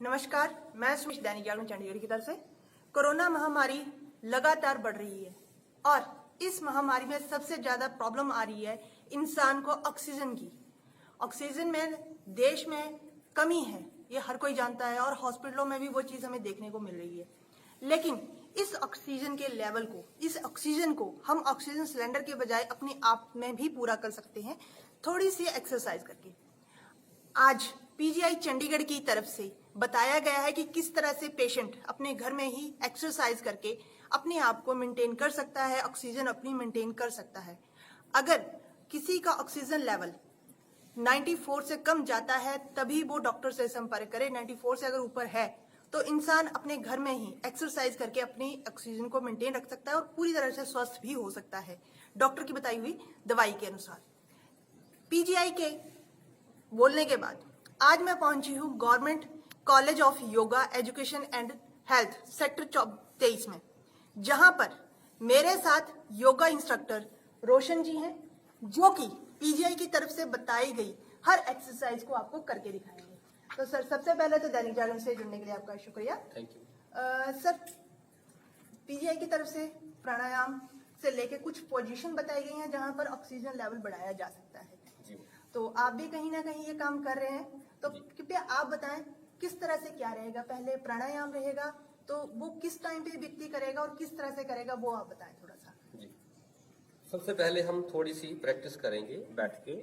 नमस्कार, मैं सुमित दैनिक जागरण चंडीगढ़ की तरफ से। कोरोना महामारी लगातार बढ़ रही है और इस महामारी में सबसे ज्यादा प्रॉब्लम आ रही है इंसान को ऑक्सीजन की। ऑक्सीजन में देश में कमी है, ये हर कोई जानता है और हॉस्पिटलों में भी वो चीज हमें देखने को मिल रही है। लेकिन इस ऑक्सीजन के लेवल को, इस ऑक्सीजन को हम ऑक्सीजन सिलेंडर के बजाय अपने आप में भी पूरा कर सकते हैं, थोड़ी सी एक्सरसाइज करके। आज पीजीआई चंडीगढ़ की तरफ से बताया गया है कि किस तरह से पेशेंट अपने घर में ही एक्सरसाइज करके अपने आप को मेंटेन कर सकता है, ऑक्सीजन अपनी मेंटेन कर सकता है। अगर किसी का ऑक्सीजन लेवल 94 से कम जाता है तभी वो डॉक्टर से संपर्क करे। 94 से अगर ऊपर है तो इंसान अपने घर में ही एक्सरसाइज करके अपनी ऑक्सीजन को मेंटेन रख सकता है और पूरी तरह से स्वस्थ भी हो सकता है डॉक्टर की बताई हुई दवाई के अनुसार। पीजीआई के बोलने के बाद आज मैं पहुंची हूं government college of yoga education and health sector 23 में, जहां पर मेरे साथ योगा इंस्ट्रक्टर रोशन जी हैं, जो कि पीजीआई की तरफ से बताई गई हर एक्सरसाइज को आपको करके दिखाएंगे। तो सर, सबसे पहले तो दैनिक जागरण से जुड़ने के लिए आपका शुक्रिया। Thank you. सर, पीजीआई की तरफ से प्राणायाम से लेके कुछ पोजीशन बताई गई हैं जहां पर ऑक्सीजन लेवल बढ़ाया जा सकता है जी। तो आप भी कहीं ना कहीं ये काम कर रहे हैं, तो कृपया आप बताएं किस तरह से क्या रहेगा। पहले प्राणायाम रहेगा तो वो किस टाइम पे व्यक्ति करेगा और किस तरह से करेगा, वो आप बताएं थोड़ा सा। जी, सबसे पहले हम थोड़ी सी प्रैक्टिस करेंगे बैठ के।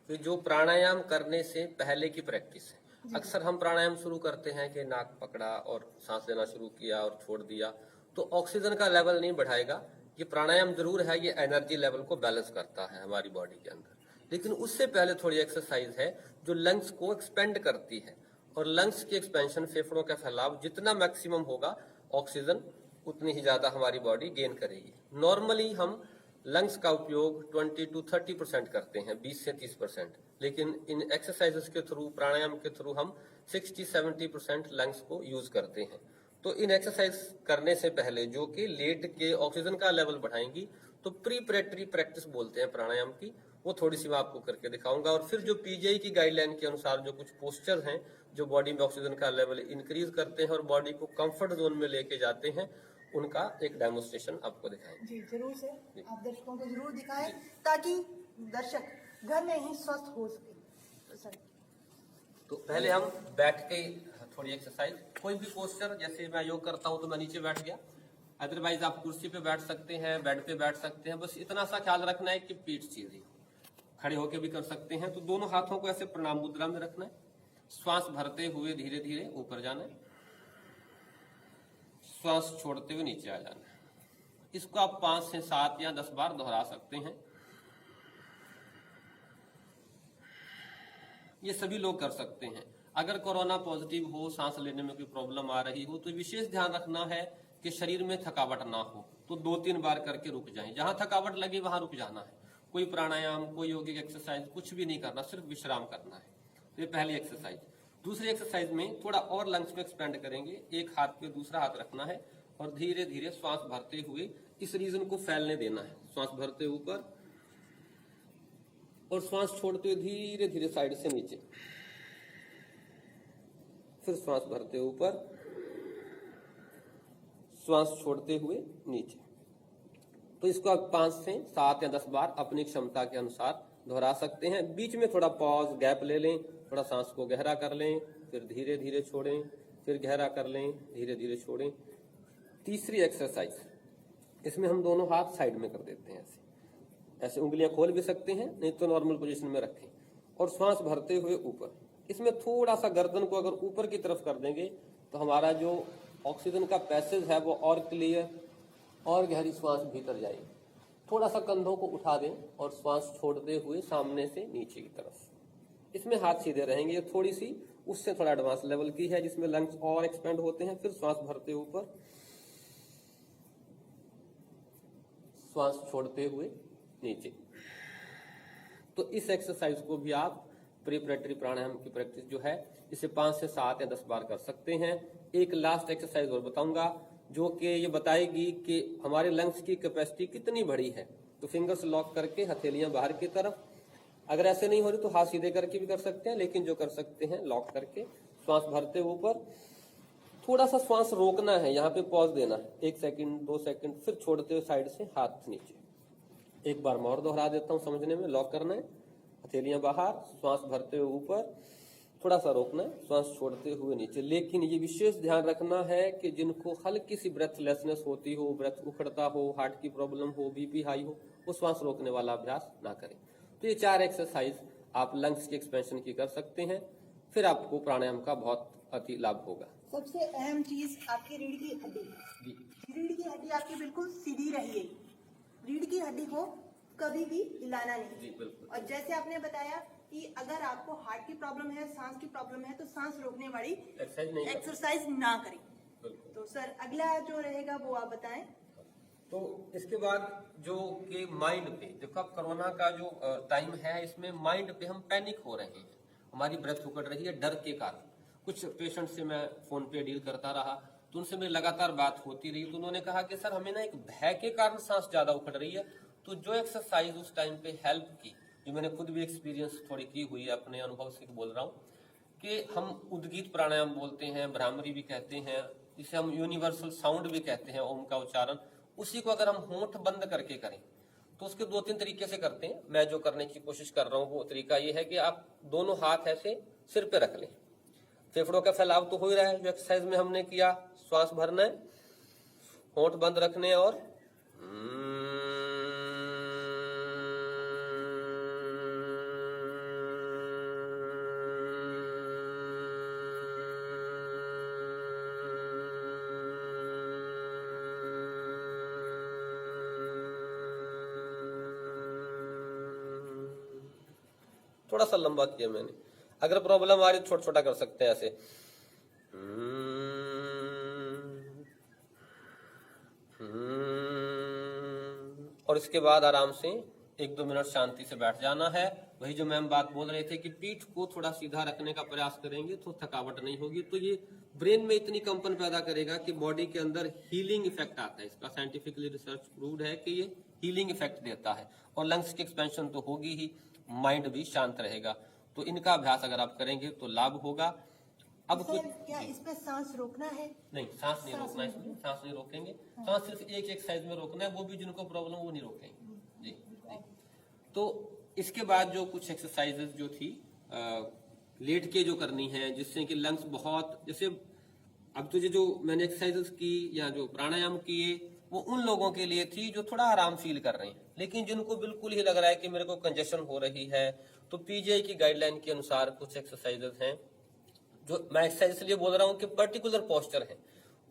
तो जो प्राणायाम करने से पहले की प्रैक्टिस है, अक्सर हम प्राणायाम शुरू करते हैं कि नाक पकड़ा और सांस लेना शुरू किया और छोड़ दिया, तो ऑक्सीजन का लेवल नहीं बढ़ाएगा। ये प्राणायाम जरूर है, ये एनर्जी लेवल को बैलेंस करता है हमारी बॉडी के अंदर, लेकिन उससे पहले थोड़ी एक्सरसाइज है जो लंग्स को एक्सपेंड करती है। और लंग्स की एक्सपेंशन, फेफड़ों का फैलाव जितना मैक्सिमम होगा, ऑक्सीजन उतनी ही ज्यादा हमारी बॉडी गेन करेगी। नॉर्मली हम लंग्स का उपयोग 20 to 30% करते हैं, 20 से 30%, लेकिन इन एक्सरसाइजेस के थ्रू, प्राणायाम के थ्रू हम 60-70% लंग्स को यूज करते हैं। तो इन एक्सरसाइज करने से पहले, जो कि लेट के ऑक्सीजन का लेवल बढ़ाएंगी, तो प्रीपरेटरी प्रैक्टिस बोलते हैं प्राणायाम की, वो थोड़ी सी मैं आपको करके दिखाऊंगा। और फिर जो पीजीआई की गाइडलाइन के अनुसार जो कुछ पोस्चर हैं जो बॉडी में ऑक्सीजन का लेवल इंक्रीज करते हैं और बॉडी को कंफर्ट जोन में लेके जाते हैं, उनका एक डेमोन्स्ट्रेशन आपको दिखाएंगे। जी जरूर से, आप दर्शकों को जरूर दिखाएं ताकि दर्शक घर में ही स्वस्थ हो सके। सर, तो पहले हम बैठ के थोड़ी एक्सरसाइज, कोई भी पोस्चर, जैसे मैं योग करता हूं तो मैं नीचे बैठ गया, अदरवाइज आप कुर्सी पे बैठ सकते हैं, बेड पे बैठ सकते हैं। बस इतना सा ख्याल रखना है कि पीठ सीधी, खड़े होके भी कर सकते हैं। तो दोनों हाथों को ऐसे प्रणाम मुद्रा में रखना है, श्वास भरते हुए धीरे धीरे ऊपर जाना है, श्वास छोड़ते हुए नीचे आ जाना है। इसको आप 5 से 7 या 10 बार दोहरा सकते हैं। ये सभी लोग कर सकते हैं। अगर कोरोना पॉजिटिव हो, सांस लेने में कोई प्रॉब्लम आ रही हो, तो विशेष ध्यान रखना है कि शरीर में थकावट ना हो। तो 2-3 बार करके रुक जाएं, जहां थकावट लगे वहां रुक जाना है। कोई प्राणायाम, कोई योगिक एक्सरसाइज कुछ भी नहीं करना, सिर्फ विश्राम करना है। तो ये पहली एक्सरसाइज। दूसरी एक्सरसाइज में थोड़ा और लंग्स में एक्सपेंड करेंगे। एक हाथ पे दूसरा हाथ रखना है और धीरे धीरे श्वास भरते हुए इस रीजन को फैलने देना है। श्वास भरते ऊपर और श्वास छोड़ते हुए धीरे धीरे साइड से नीचे, फिर श्वास भरते ऊपर, श्वास छोड़ते हुए नीचे। तो इसको आप 5 से 7 या 10 बार अपनी क्षमता के अनुसार दोहरा सकते हैं। बीच में थोड़ा पॉज, गैप ले लें, थोड़ा सांस को गहरा कर लें, फिर धीरे धीरे छोड़ें, फिर गहरा कर लें, धीरे धीरे छोड़ें। तीसरी एक्सरसाइज, इसमें हम दोनों हाथ साइड में कर देते हैं, ऐसे ऐसे उंगलियां खोल भी सकते हैं, नहीं तो नॉर्मल पोजीशन में रखें और श्वास भरते हुए ऊपर। इसमें थोड़ा सा गर्दन को अगर ऊपर की तरफ कर देंगे तो हमारा जो ऑक्सीजन का पैसेज है वो और क्लियर और गहरी श्वास भीतर जाएगी। थोड़ा सा कंधों को उठा दें और श्वास छोड़ते हुए सामने से नीचे की तरफ। इसमें हाथ सीधे रहेंगे। ये थोड़ी सी उससे थोड़ा एडवांस लेवल की है, जिसमें लंग्स और एक्सपेंड होते हैं। फिर श्वास भरते ऊपर, श्वास छोड़ते हुए नीचे। तो इस एक्सरसाइज को भी आप प्रीपरेटरी प्राणायाम की प्रैक्टिस जो है, इसे 5 से 7 या 10 बार कर सकते हैं। एक लास्ट एक्सरसाइज और बताऊंगा जो कि ये बताएगी कि हमारे लंग्स की कैपेसिटी कितनी बड़ी है। तो फिंगर्स लॉक करके, हथेलियां बाहर की तरफ, अगर ऐसे नहीं हो रही तो हाथ सीधे करके भी कर सकते हैं, लेकिन जो कर सकते हैं लॉक करके श्वास भरते ऊपर, थोड़ा सा श्वास रोकना है, यहाँ पे पॉज देना है, 1 सेकंड 2 सेकंड, फिर छोड़ते हुए साइड से हाथ नीचे। एक बार मैं और दोहरा देता हूँ समझने में। लॉक करना है, हथेलियां बाहर, श्वास भरते हुए ऊपर, थोड़ा सा रोकना है, श्वास छोड़ते हुए नीचे। लेकिन ये विशेष ध्यान रखना है कि जिनको हल्की सी ब्रेथलेसनेस होती हो, ब्रेथ उखड़ता हो, हार्ट की प्रॉब्लम हो, बीपी हाई हो, वो श्वास रोकने वाला अभ्यास ना करें। तो ये 4 एक्सरसाइज आप लंग्स की एक्सपेंशन की कर सकते हैं, फिर आपको प्राणायाम का बहुत अति लाभ होगा। सबसे अहम चीज आपकी रीढ़ की हड्डी। रीढ़ की हड्डी आपकी बिल्कुल सीधी रहिए। रीढ़ की हड्डी को कभी भी हिलाना नहीं। जी बिल्कुल। और जैसे आपने बताया कि अगर आपको हार्ट की प्रॉब्लम है, सांस की प्रॉब्लम है, तो सांस रोकने वाली एक्सरसाइज ना करें। तो सर अगला जो रहेगा वो आप बताएं। तो इसके बाद जो कि माइंड पे देखो, अब कोरोना का जो टाइम है, इसमें माइंड पे हम पैनिक हो रहे हैं, हमारी ब्रेथ उखड़ रही है डर के कारण। कुछ पेशेंट से मैं फोन पे डील करता रहा, तो उनसे मेरी लगातार बात होती रही, तो उन्होंने कहा कि सर हमें ना एक भय के कारण सांस ज्यादा उखड़ रही है। तो जो एक्सरसाइज उस टाइम पे हेल्प की, जो मैंने खुद भी एक्सपीरियंस थोड़ी की हुई है, अपने अनुभव से बोल रहा हूँ, कि हम उद्गीत प्राणायाम बोलते हैं, भ्रामरी भी कहते हैं, जिसे हम यूनिवर्सल साउंड भी कहते हैं, ओम का उच्चारण। उसी को अगर हम होंठ बंद करके करें तो उसके 2-3 तरीके से करते हैं। मैं जो करने की कोशिश कर रहा हूँ वो तरीका ये है कि आप दोनों हाथ ऐसे सिर पे रख लें। फेफड़ों का फैलाव तो हो ही रहा है, जो एक्सरसाइज में हमने किया, श्वास भरना है, होंठ बंद रखने और थोड़ा सा लंबा किया मैंने। अगर प्रॉब्लम आ रही तो छोटा छोटा कर सकते हैं ऐसे। और इसके बाद आराम से 1-2 मिनट शांति से बैठ जाना है। वही जो मैम बात बोल रहे थे कि पीठ को थोड़ा सीधा रखने का प्रयास करेंगे तो थकावट नहीं होगी। तो ये ब्रेन में इतनी कंपन पैदा करेगा कि बॉडी के अंदर हीलिंग इफेक्ट आता है। इसका साइंटिफिकली रिसर्च प्रूव्ड है कि ये हीलिंग इफेक्ट देता है। और लंग्स की एक्सपेंशन तो होगी ही, माइंड भी शांत रहेगा। तो इनका अभ्यास अगर आप करेंगे तो लाभ होगा। अब सर, क्या इसमें सांस रोकना है? नहीं, सांस नहीं रोकना है इसमें, सांस नहीं रोकेंगे। सांस सिर्फ एक एक्सरसाइज में रोकना है, वो भी जिनको प्रॉब्लम वो नहीं रोकेंगे। जी। तो इसके बाद जो कुछ एक्सरसाइजेस जो थी लेट के जो करनी है, जिससे कि लंग्स बहुत, जैसे अब तो जो मैंने एक्सरसाइजेस की या जो प्राणायाम किए वो उन लोगों के लिए थी जो थोड़ा आराम फील कर रहे हैं। लेकिन जिनको बिल्कुल ही लग रहा है कि मेरे को कंजेशन हो रही है, तो पीजीआई की गाइडलाइन के अनुसार कुछ एक्सरसाइजेस हैं जो मैं एक्सरसाइज इसलिए बोल रहा हूँ कि पर्टिकुलर पोस्चर है,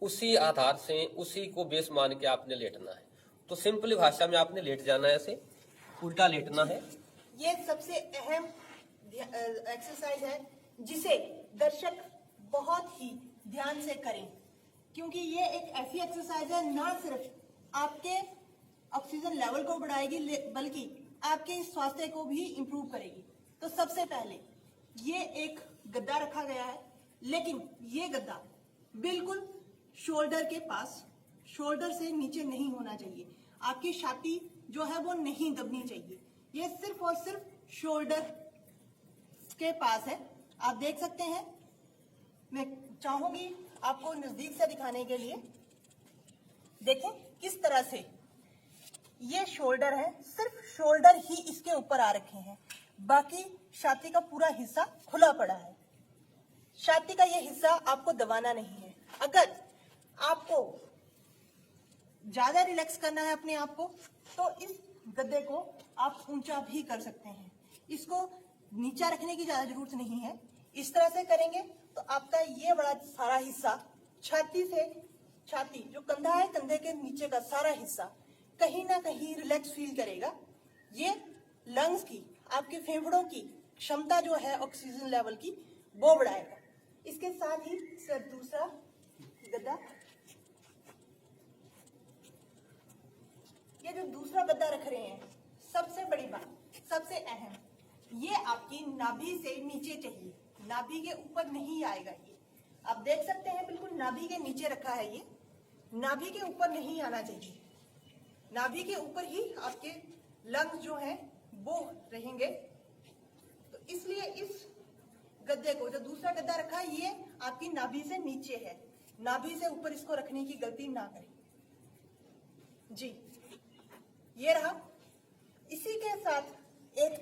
उसी आधार से उसी को बेस मान के आपने लेटना है। तो सिंपल भाषा में आपने लेट जाना है, ऐसे उल्टा लेटना है। ये सबसे अहम एक्सरसाइज है जिसे दर्शक बहुत ही ध्यान से करें, क्योंकि ये एक ऐसी एक्सरसाइज है ना सिर्फ आपके ऑक्सीजन लेवल को बढ़ाएगी बल्कि आपके स्वास्थ्य को भी इंप्रूव करेगी। तो सबसे पहले ये एक गद्दा रखा गया है, लेकिन ये गद्दा बिल्कुल शोल्डर के पास, शोल्डर से नीचे नहीं होना चाहिए। आपकी छाती जो है वो नहीं दबनी चाहिए। ये सिर्फ और सिर्फ शोल्डर के पास है। आप देख सकते हैं, मैं चाहूंगी आपको नजदीक से दिखाने के लिए। देखें किस तरह से ये शोल्डर है, सिर्फ शोल्डर ही इसके ऊपर आ रखे हैं, बाकी छाती का पूरा हिस्सा खुला पड़ा है। छाती का ये हिस्सा आपको दबाना नहीं है। अगर आपको ज्यादा रिलैक्स करना है अपने आप को, तो इस गद्दे को आप ऊंचा भी कर सकते हैं। इसको नीचा रखने की ज्यादा जरूरत नहीं है। इस तरह से करेंगे तो आपका ये बड़ा सारा हिस्सा छाती से, छाती जो कंधा है, कंधे के नीचे का सारा हिस्सा कहीं ना कहीं रिलैक्स फील करेगा। ये लंग्स की, आपके फेफड़ों की क्षमता जो है ऑक्सीजन लेवल की, वो बढ़ाएगा। इसके साथ ही सर दूसरा गद्दा, ये जो दूसरा गद्दा रख रहे हैं, सबसे बड़ी बात, सबसे अहम, ये आपकी नाभि से नीचे चाहिए, नाभि के ऊपर नहीं आएगा। ये आप देख सकते हैं बिल्कुल नाभि के नीचे रखा है, ये नाभि के ऊपर नहीं आना चाहिए। नाभि के ऊपर ही आपके लंग्स जो हैं वो रहेंगे। तो इसलिए इस गद्दे को, जो दूसरा गद्दा रखा है, ये आपकी नाभि से नीचे है, नाभि से ऊपर इसको रखने की गलती ना करें जी। ये रहा। इसी के साथ एक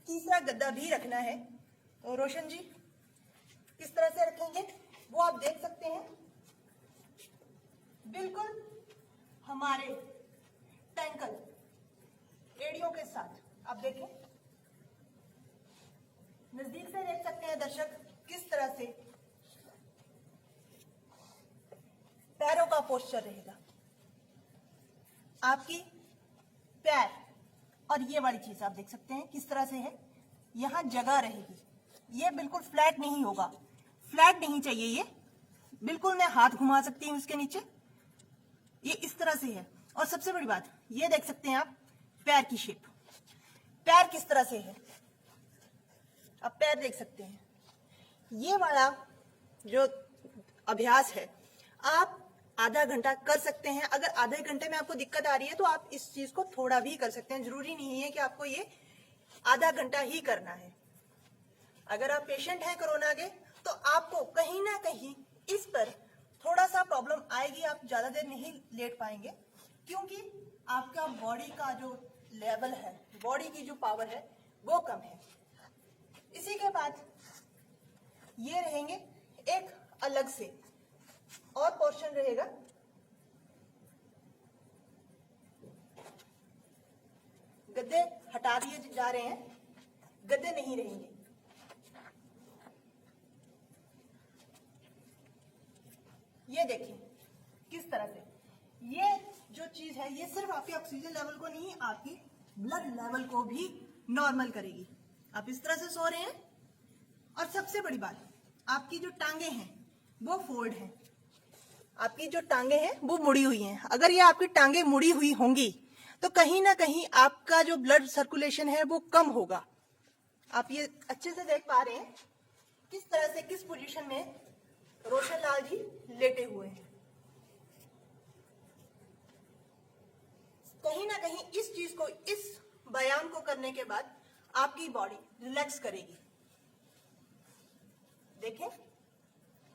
तीसरा गद्दा भी रखना है। और रोशन जी किस तरह से रखेंगे वो आप देख सकते हैं, बिल्कुल हमारे टैंकल एड़ियों के साथ। आप देखें, नजदीक से देख सकते हैं दर्शक किस तरह से पैरों का पोस्चर रहेगा। आपकी पैर और ये वाली चीज आप देख सकते हैं किस तरह से है, यहां जगह रहेगी, ये बिल्कुल फ्लैट नहीं होगा, फ्लैट नहीं चाहिए ये, बिल्कुल मैं हाथ घुमा सकती हूं इसके नीचे, ये इस तरह से है। और सबसे बड़ी बात ये देख सकते हैं आप पैर की शेप, पैर किस तरह से है, आप पैर देख सकते हैं। ये वाला जो अभ्यास है आप आधा घंटा कर सकते हैं। अगर आधे घंटे में आपको दिक्कत आ रही है तो आप इस चीज को थोड़ा भी कर सकते हैं, जरूरी नहीं है कि आपको ये आधा घंटा ही करना है। अगर आप पेशेंट हैं कोरोना के तो आपको कहीं ना कहीं इस पर थोड़ा सा प्रॉब्लम आएगी, आप ज्यादा देर नहीं लेट पाएंगे क्योंकि आपका बॉडी का जो लेवल है, बॉडी की जो पावर है वो कम है। इसी के बाद ये रहेंगे एक अलग से और पोर्शन रहेगा, गद्दे हटा दिए जा रहे हैं, गद्दे नहीं रहेंगे। ये देखिए किस तरह से ये जो चीज है ये सिर्फ आपके ऑक्सीजन लेवल को नहीं, आपकी ब्लड लेवल को भी नॉर्मल करेगी। आप इस तरह से सो रहे हैं और सबसे बड़ी बात आपकी जो टांगे हैं वो फोल्ड हैं, आपकी जो टांगे हैं वो मुड़ी हुई हैं। अगर ये आपकी टांगे मुड़ी हुई होंगी तो कहीं ना कहीं आपका जो ब्लड सर्कुलेशन है वो कम होगा। आप ये अच्छे से देख पा रहे हैं किस तरह से किस पोजीशन में रोशन लाल जी लेटे हुए हैं। कहीं ना कहीं इस चीज को, इस व्यायाम को करने के बाद आपकी बॉडी रिलैक्स करेगी। देखें,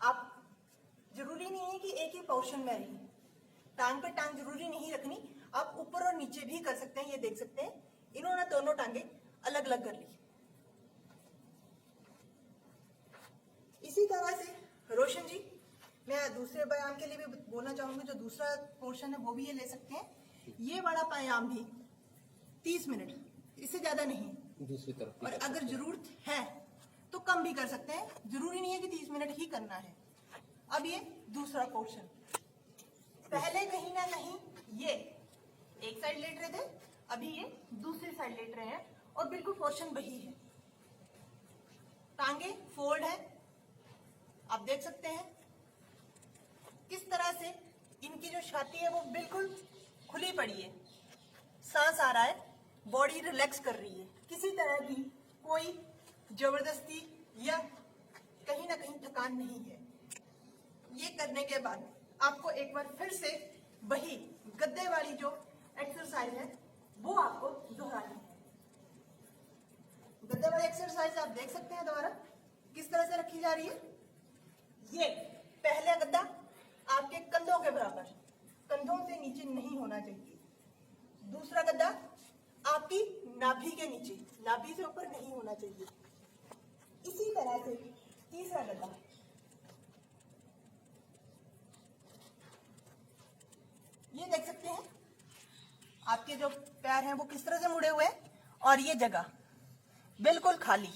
आप जरूरी नहीं है कि एक ही पोर्शन में रही, टांग पे टांग जरूरी नहीं रखनी, आप ऊपर और नीचे भी कर सकते हैं। ये देख सकते हैं इन्होंने दोनों टांगे अलग अलग कर ली। इसी तरह से रोशन जी मैं दूसरे व्यायाम के लिए भी बोलना चाहूंगी, जो दूसरा पोर्शन है वो भी ये ले सकते हैं। ये वाला व्यायाम भी 30 मिनट, इससे ज्यादा नहीं, दूसरी तरफ और अगर जरूरत है तो कम भी कर सकते हैं, जरूरी नहीं है कि 30 मिनट ही करना है। अब ये दूसरा पोर्शन, पहले कहीं ना कहीं ये एक साइड लेट रहे थे, अभी ये दूसरी साइड लेट रहे हैं और बिल्कुल पोर्शन वही है। टांगे फोल्ड है, आप देख सकते हैं किस तरह से इनकी जो छाती है वो बिल्कुल खुली पड़ी है, सांस आ रहा है, बॉडी रिलैक्स कर रही है, किसी तरह की कोई जबरदस्ती या कहीं ना कहीं थकान नहीं है। ये करने के बाद आपको एक बार फिर से वही गद्दे वाली जो एक्सरसाइज है वो आपको दोहरानी है। गद्दे वाली एक्सरसाइज आप देख सकते हैं दोबारा किस तरह से रखी जा रही है। ये पहला गद्दा आपके कंधों के बराबर, कंधों से नीचे नहीं होना चाहिए। दूसरा गद्दा आपकी नाभि के नीचे, नाभि से ऊपर नहीं होना चाहिए। इसी तरह से तीसरा गद्दा, ये देख सकते हैं आपके जो पैर हैं वो किस तरह से मुड़े हुए हैं और ये जगह बिल्कुल खाली,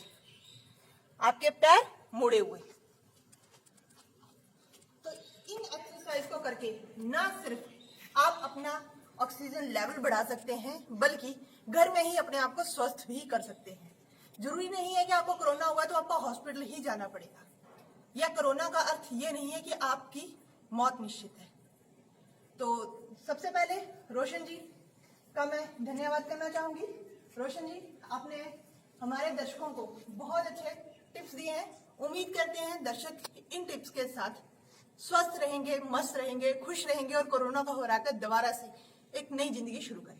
आपके पैर मुड़े हुए। तो इन एक्सरसाइज को करके ना सिर्फ आप अपना ऑक्सीजन लेवल बढ़ा सकते हैं बल्कि घर में ही अपने आप को स्वस्थ भी कर सकते हैं। जरूरी नहीं है कि आपको कोरोना हुआ तो आपको हॉस्पिटल ही जाना पड़ेगा, या कोरोना का अर्थ ये नहीं है कि आपकी मौत निश्चित है। तो सबसे पहले रोशन जी का मैं धन्यवाद करना चाहूंगी। रोशन जी, आपने हमारे दर्शकों को बहुत अच्छे टिप्स दिए हैं। उम्मीद करते हैं दर्शक इन टिप्स के साथ स्वस्थ रहेंगे, मस्त रहेंगे, खुश रहेंगे और कोरोना को हराकर दोबारा से एक नई जिंदगी शुरू करेंगे।